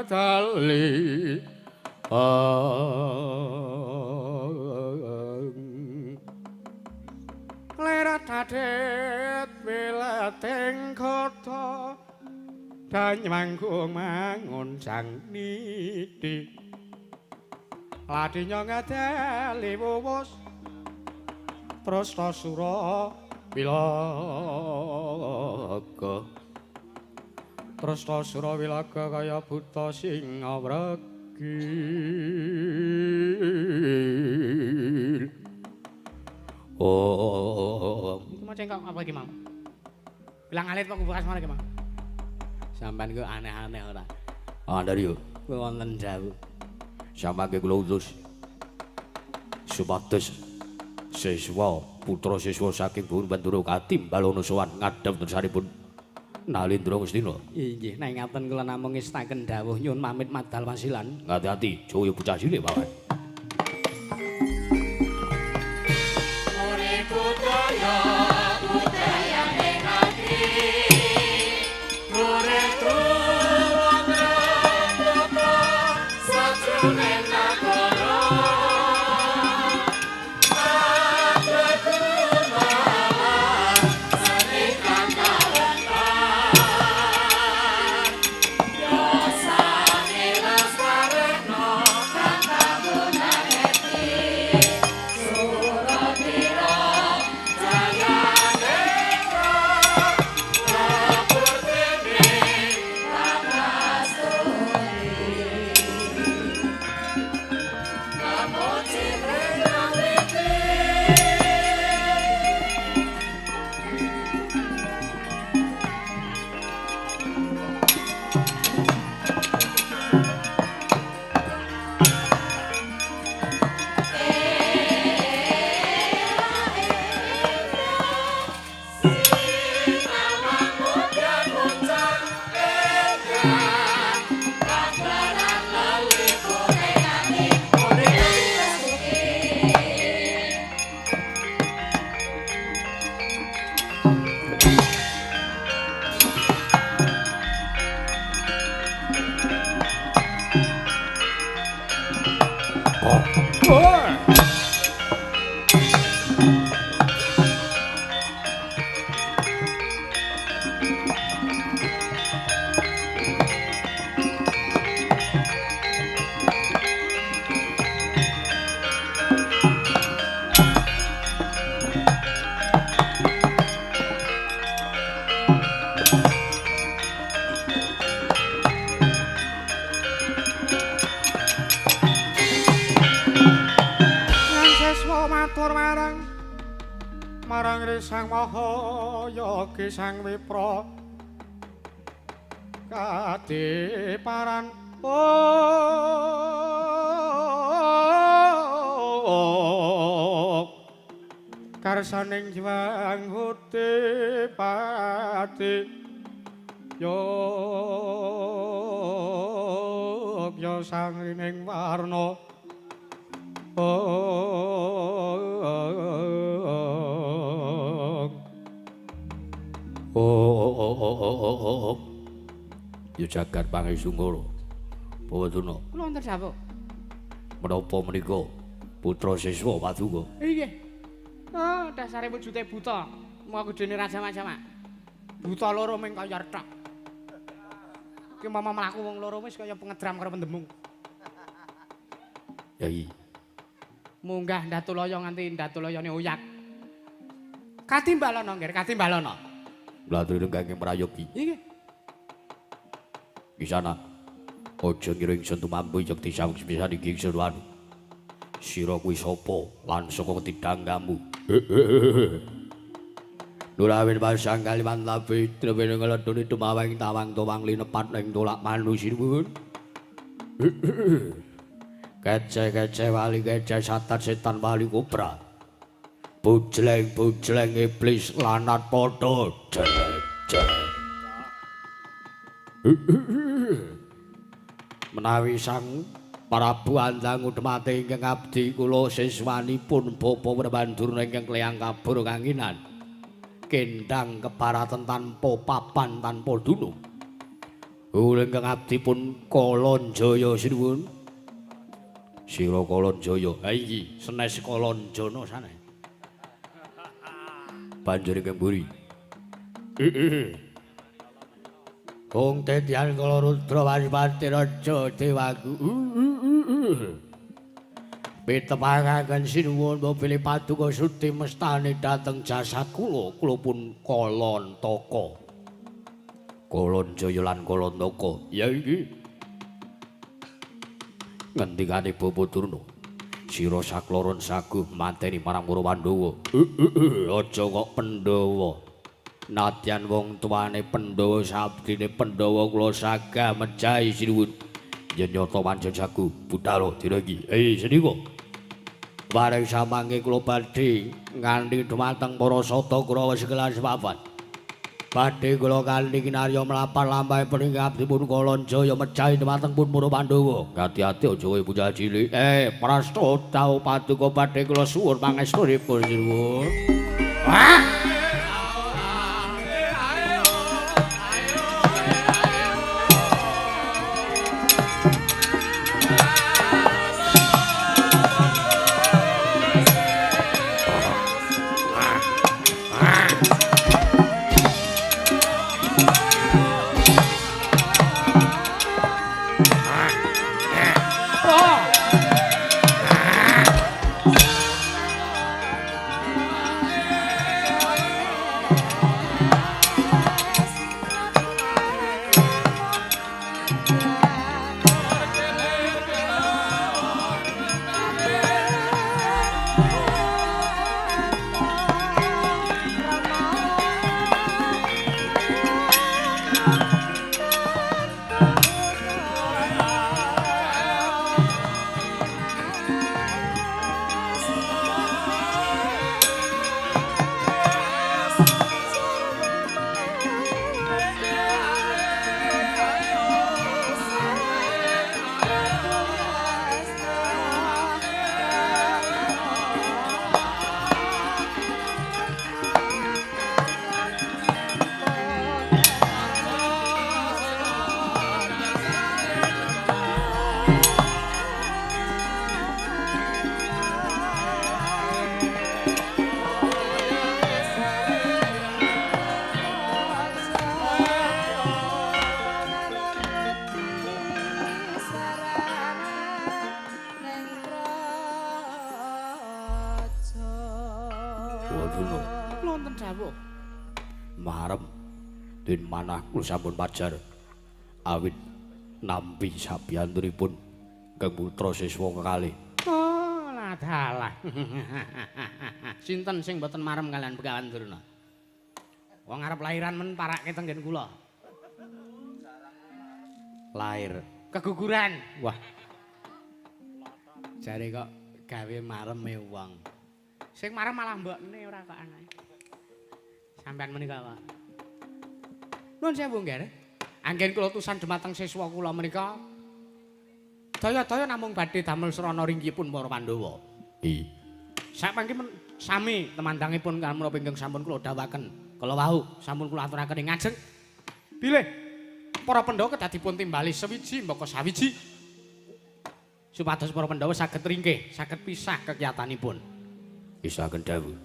tali klerat adet wilating kota dan manggung mangun sang niti ladinya ngadali wuwus Trastasura Wilaga Trastasura Wilaga kaya buta sing awregil oh iku mau cengkok apa iki mau bilang alit kok bekas mana iki mau sampean ku aneh-aneh ora Andario kuwi wonten jauh samangke kula utus supados siswa putra siswa saking Buur Bandura Katimbalono sowan ngadhep dosanipun Nalindra Gustina. Inggih, nek ngaten kula namung ngestaken dawuh nyuwun pamit madal wasilan. Hati-hati, Jaya bocah cilik mawon. Sang Mahayogi Sang Wipra Kadiparan karsaning Hyang Hutipati Yogya sangrining warna Ya jagat pangesungara Bawaduna kula wonten dawuh menapa menika putra siswa Paduka nggih oh dasare wujute buta mau kudune raja macam buta loro ming kaya rethak ki mama mlaku wong loro wis kaya pengedram karo pendemung Yai munggah Ndatulaya nganti Ndatulayane oyak Katimbalana nggih Katimbalana Latri kangge prayogi nggih Kisana aja ngira ingsun tumampu yekti sawung sepisan iki ingsun wani sira kuwi sapa lan saka tidanggamu Nurawin pasang kaliman labi trepene ngledoni tumawing tawang towang linepat ning tolak manusimun Kece-kece wali kece satan setan wali kobra Bujleng-bujleng iblis lanat padha menawi sang Prabu Andang Udemate ingkang abdi kula siswanipun Bapa Werbandur ingkang kleyang kabur kanginan kendang kebaraten tanpa papan tanpa dunung Uling kang abdi pun Kolon Jaya sinuwun. Sira Kolon Jaya. Ha iki senes Kolon Jana sana. Banjur ing mburi. Kong tetian kala Rudra Wasipati Raja Dewaku. Pitepangaken sinuwun pilih paduka Suti mestani dhateng jasad kula pun Kolon Taka. Kolon Jaya lan Kolon Taka. Ya iki. Ngendikane Bapa Durna. Sira sakloron saguh mateni marang para Pandhawa. Aja kok Pandhawa. Nadyan wong tuane Pandhawa sabdine Pandhawa kula sagah mejahi sinuwun. Yen nyata pancen saguh Bathara diragi. Senika. Bareng samangke kula badhe nganti dumateng para sata Kurawa sekelas papat. Badhe kula kanthi kinarya mlampah lampahe peninggal abdipun Kolon Jaya mejahi dumateng pun para Pandhawa. Hati-hati aja kowe bocah cilik. Prastata paduka badhe kula suwun pangestunipun sinuwun. Wah! Wonten dawuh. Marem den manah kula sampun pajar awit nampi sabiyantunipun Kang Putra Siswa kekalih. Oh, lah dalah. Sinten sing boten marem kalian Begawan Durna? Wong arep lairan men parake tenggen kula. Lair keguguran. Wah. Jare kok gawe mareme wong. Sing marem malah mbokne ora kok anake. Sampeyan menika kok. Nuwun sewu nggih. Anggen kula tusan dumateng siswa kula menika. Daya-daya namung badhe damel srana ringgipun para Pandhawa. Sampangke sami temandangipun menapa ingkang sampun kula dawuhaken. Kala wau sampun kula aturaken ing ngajeng. Bilih para Pandhawa kedah dipun timbali sewiji mbaka sawiji. Supados para Pandhawa saged ringkih, saged pisah kegiatanipun. Isaken dawuh.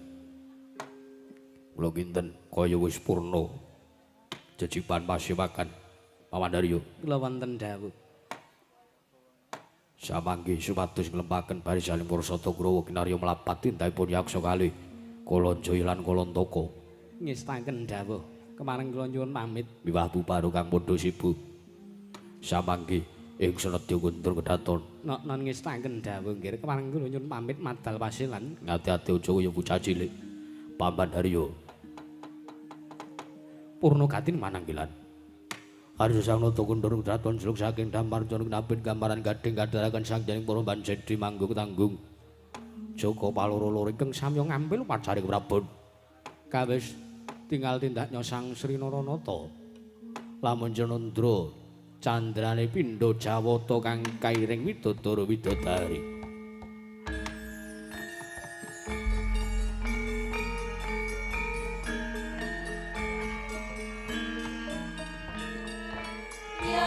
Kula kinten kaya wis purna jejiban pasewakan Pamandarya. Kula wonten dawuh. Samangke supados nglempaken barisaning para sata Kurawa kinarya mlapat tindahipun yaksa kalih Kolon Jaya lan Kolon Taka. Ngestaken dawuh. Kemarin kula nyuwun pamit. Miwah buparo Kang Pandha Sibu. Samangke ing senedya kuntur kedaton. Non ngestaken dawuh nggih. Kemarin kula nyuwun pamit madal pasilan. Ngati-ati aja kaya bocah cilik. Pamandarya. Purna gatin mananggilan. Arya sang nata kundur kedaton sluk saking dampar jonung napit gambaran gading kadharaken sang janing para banjedi manggung tanggung. Joko paloro-loro ingkang samya ngampil pacaring prabon. Kawis tinggal tindak nyosang Sri Naranata. Lamun Janandra candrane pindha Jawata kang kairing widodara widodari. Ya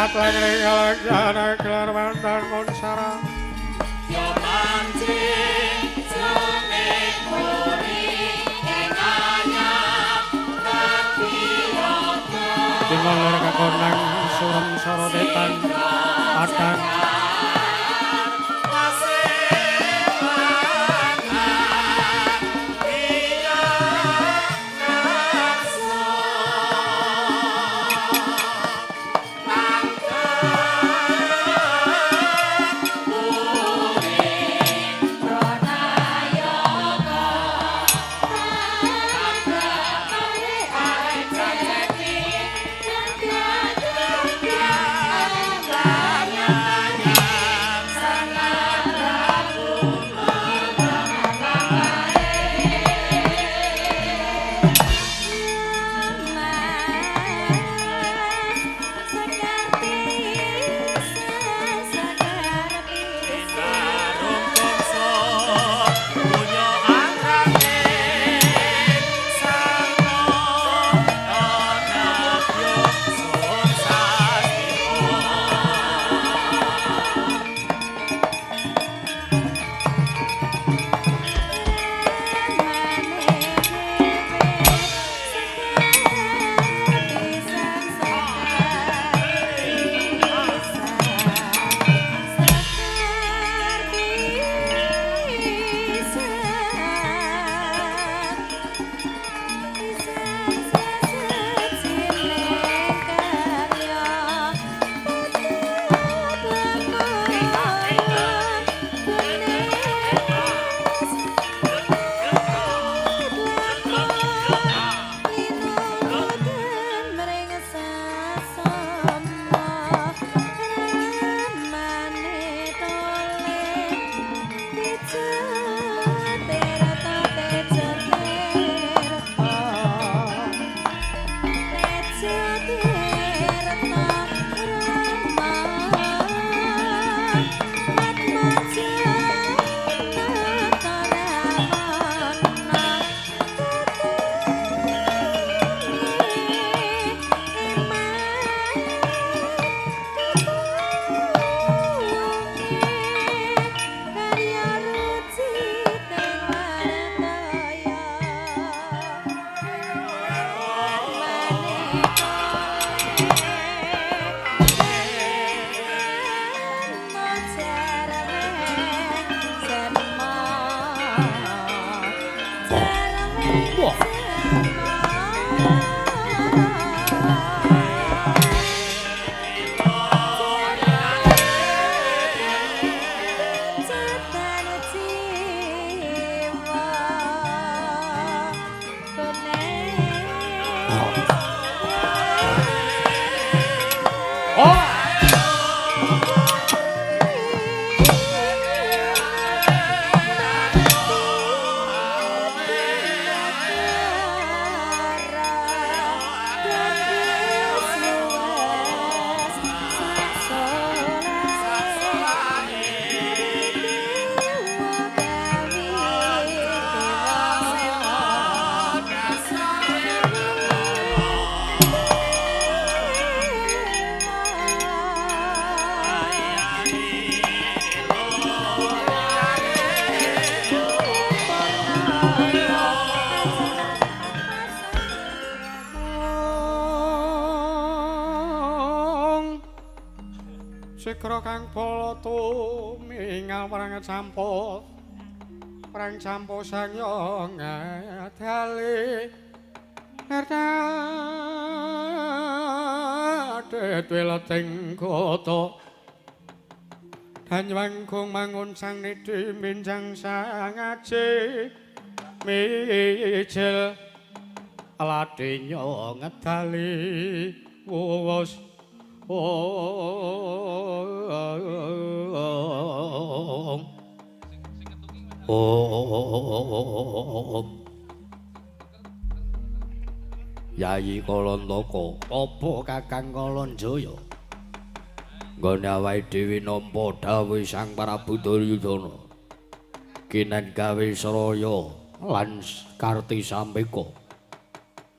katleng kalajana gelar mantan monsara yo mancing sengit puri ing anyam kapiyoto dimulur kakonang surem sorodetan padang Sikra kang palatu mingal perang campo perang campo sangyo ngadali Nerta tetwelating kota Danywangkung mangun sang nidi minjang sang aji mijil aladinyo ngedali wos Yayi Kalantaka apa Kakang Kalanjaya nggone awake dhewe nampa dawuh Sang Prabu Duryudana kinen gawe Saraya lan Karti Sampeka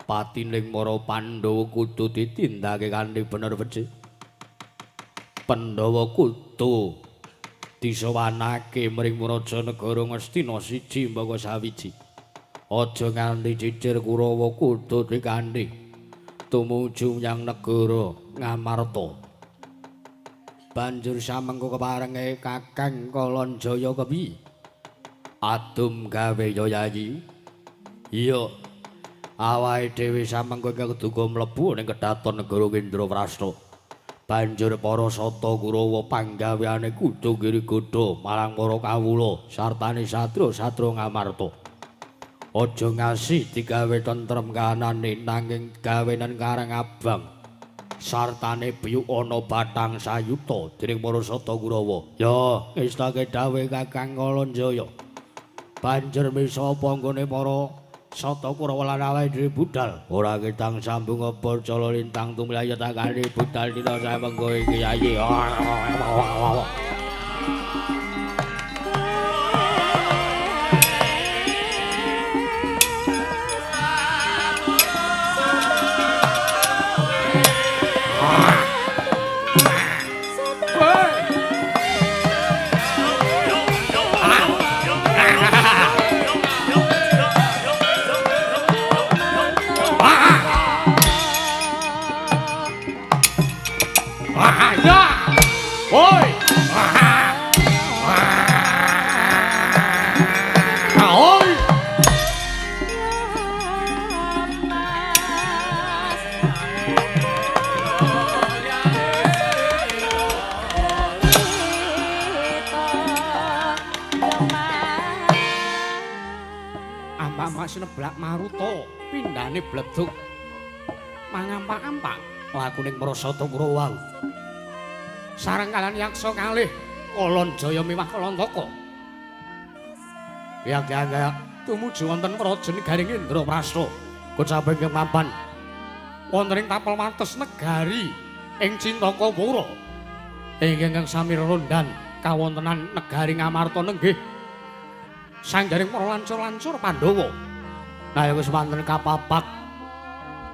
patining para Pandhawa kudu ditindakake kanthi bener becik Pandhawa kudu disowanake mring Raja Negara Ngastina siji mbaka sawiji. Aja nganti cicir Kurawa kudu dikandhi tumuju nyang negara Ngamarta. Banjur samengko keparenge Kakang Kalanjaya kepiye? Adum gawe yayi. Iya. Awake dhewe samengko keduga mlebu ning kedhaton negara Indraprastha. Banjur para sata Kurawa panggaweane kudu ngirigodha marang para kawula sartane satru-satru Ngamarta. Aja ngasih digawe tentrem kanane nanging gawenan karang abang. Sartane biyu ana bathang sayuta dening para sata Kurawa. Ya, ngestake dawuh Kakang Kalanjaya. Banjur misa apa nggone para sata Kurawa lan awake dhewe budal. Ora ketang sambung apa cala lintang tumlayat takane budal dina samengko iki yayi. Sineblak Maruta pindhane bledug mangampak-ampak lakuning para sata Kurawa. Sareng kalan yaksa kalih Kalanjaya miwah Kalantaka. Ya tumuju wonten praja negaring Indraprastha. Kocaping mapan wonten ing tapel wates negari ing Cintakapura. Ingkang sami rondan kawontenan negari Ngamarta nenggih sanggaring para lancur-lancur Pandhawa. Nah wis wonten kapapat.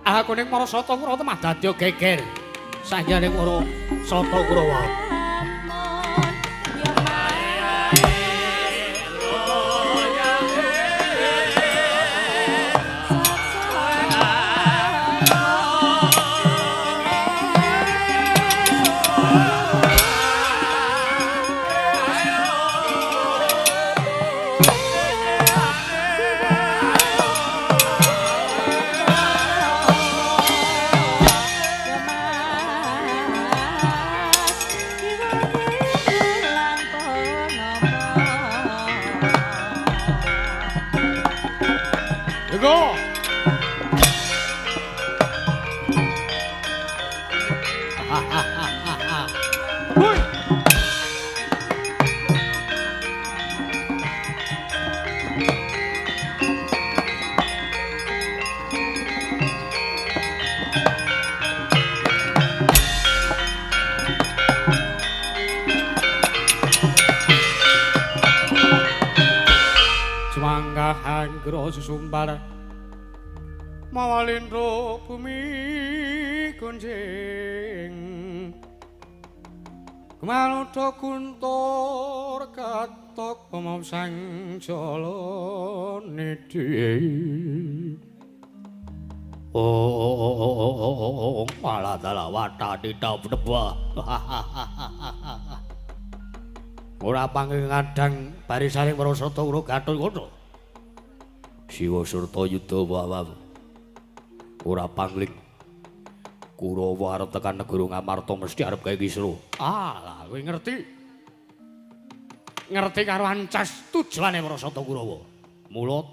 Aku ning para sata Kurawa temah dadya geger. Sanggaring para sata Kurawa. Go! Semanggahan gero susumbar mawalindra bumi gonjing Kemaluda guntur katok pemom sang jala nedi malah dalah watani dawdeba ora panggih ngadang barisaning para sata ora gathul kono Siwa surta yuda wawamu ora pangling Kurawa arep tekan negara Ngamarta mesti arep gawe kisruh. Alah, kowe ngerti. Ngerti karo ancas tujuane para sata Kurawa. Mula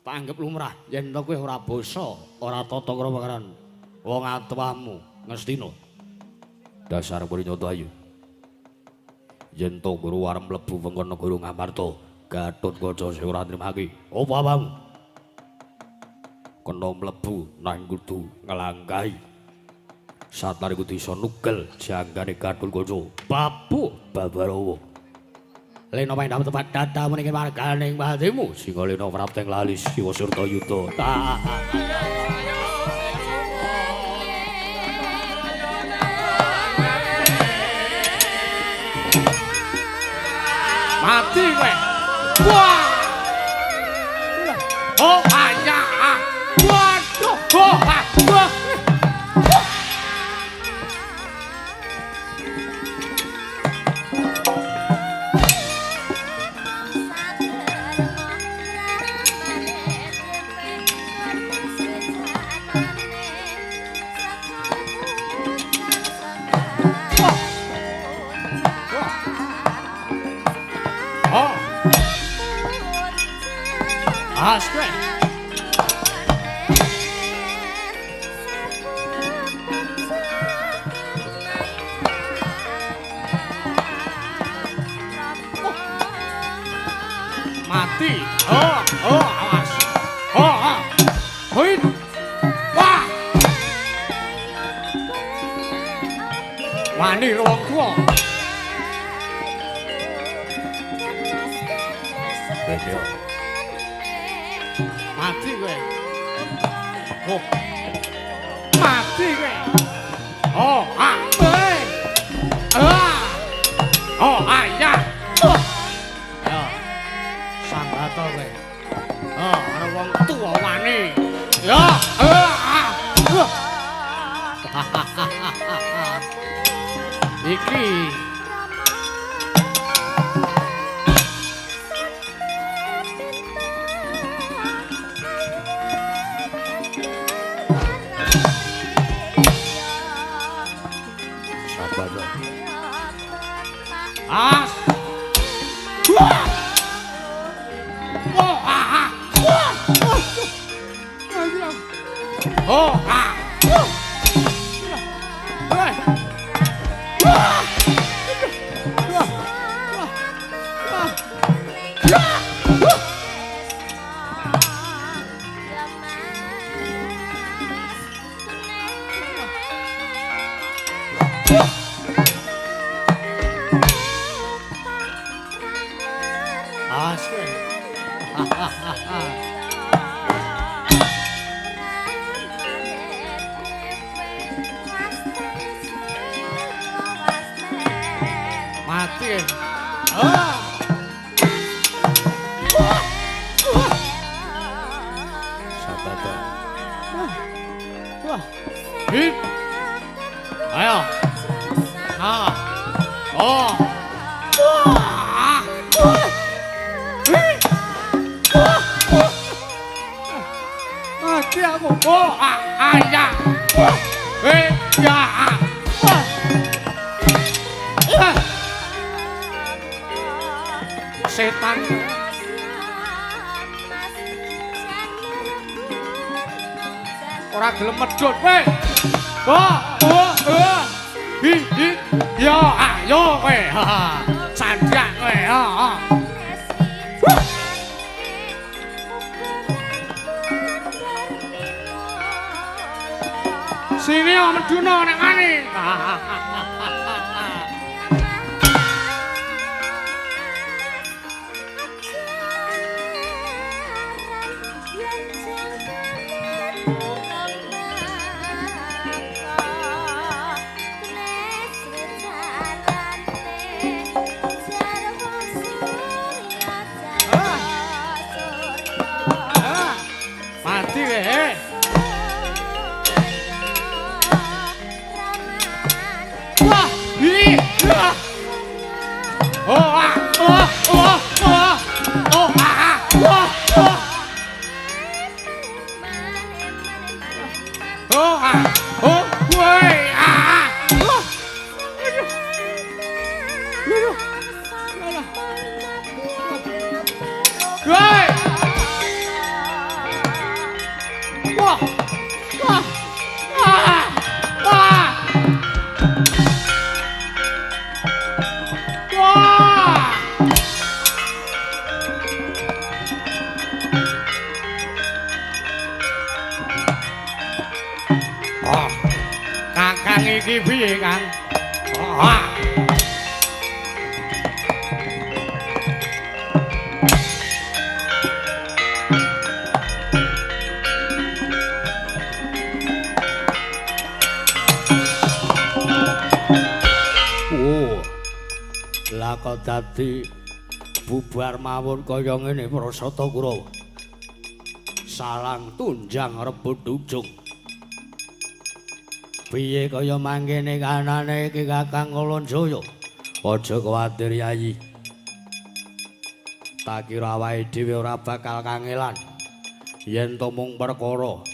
tak anggap lumrah yen to kowe ora basa, ora tata krama karan wong atuwamu Ngastina. Dasar Prinyoto ayu. Yen to Kurawa arep mlebu wewengkon negara Ngamarta, Gatotkaca sing ora nrimake. Apa apamu? Kena mlebu nang kudu nglangkahi. Satari kudu iso nugel janggane Gatotkaca. Babu Babarawa. Lena paing tempat dadamu ning marganing patimu sing lena prapteng lali Siwa Surta Yuda. Mati kowe. Wah. Oh ayah. Waduh. Oh wah. Asque. Mati. Awas. Hoi. Wah. Wani wong tuwa. Bener. Mati kowe. Oh. Mati kowe. Oh, Oh, ayah. Ya. Sambata kowe. Ana wong tuwa wani. Ya. Iki As. Mati. Sabada. Hit. Ayo. Mati aku. Ayah. Ya. Setan. Ora gelem medhot kowe. Ya, ayo kowe. Sanjak kowe. Sini meduna nek ngene. Mati kowe. Wah, Kakang iki piye, Kang? Lah kok dadi bubar mawon kaya ngene Prasata Kurawa. Salang tunjang rebut ujung. Piye kaya mangkene kanane iki Kakang Kalonjaya? Aja kuwatir Yayi. Tak kira awake dhewe ora bakal kangelan yen to mung perkara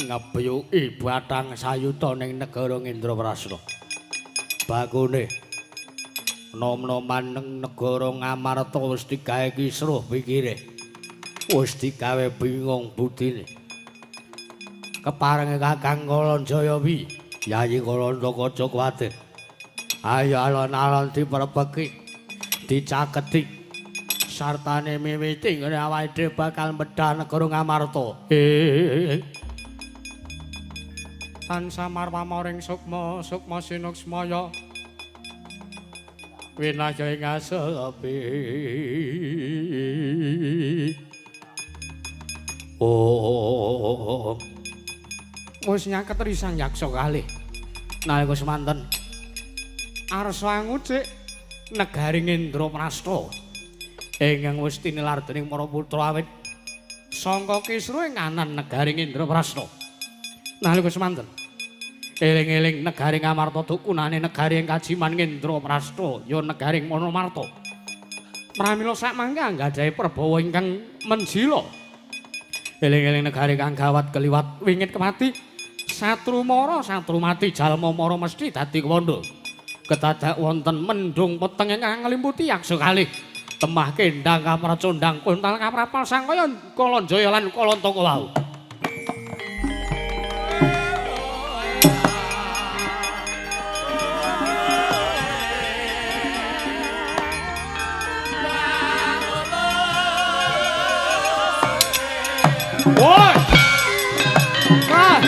ngebuyuki Bathang Sayuta ning negara Ngendraprasna. Bakune nom-noman ning negara Ngamarta wis digawe kisruh pikire. Wis digawe bingung budine. Keparenge Kakang Kalonjaya wi, Yayi Kalantaka aja kuwatir. Ayo alon-alon diperebeki, dicaketi, sartane miwiti ngene awake dhewe bakal medhah negara Ngamarta. Tansah marmaring sukma sukma sinuksmaya winaya ing asepi. Oh, Wis nyaket risang yaksa kalih. nalika semanten Arsa ngucik negari Ngendraprasna ingkang wis tinilar dening para putra awit sangka kisruh ing anan negari Ngendraprasna. Nalika semanten eling-eling negari Ngamarta dukunane negari ing kajiman Ngendraprasna ya negari Monomarta. Pramila sak mangke anggadhahi prabawa ingkang menjila. Eling-eling negari kang gawat keliwat wingit kemati. Satru mara satru mati jalma mara mesti dadi kawanda. Kedadak wonten mendung peteng ingkang nglimputi yaksa kalih. Temah kendang kamracondang kuntal kaprapal sangkaya Kalonjaya lan Kalantaka wau. Woi! Ah!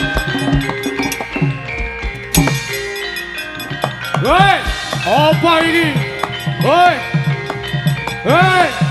Woi! Apa ini? Woi! Woi!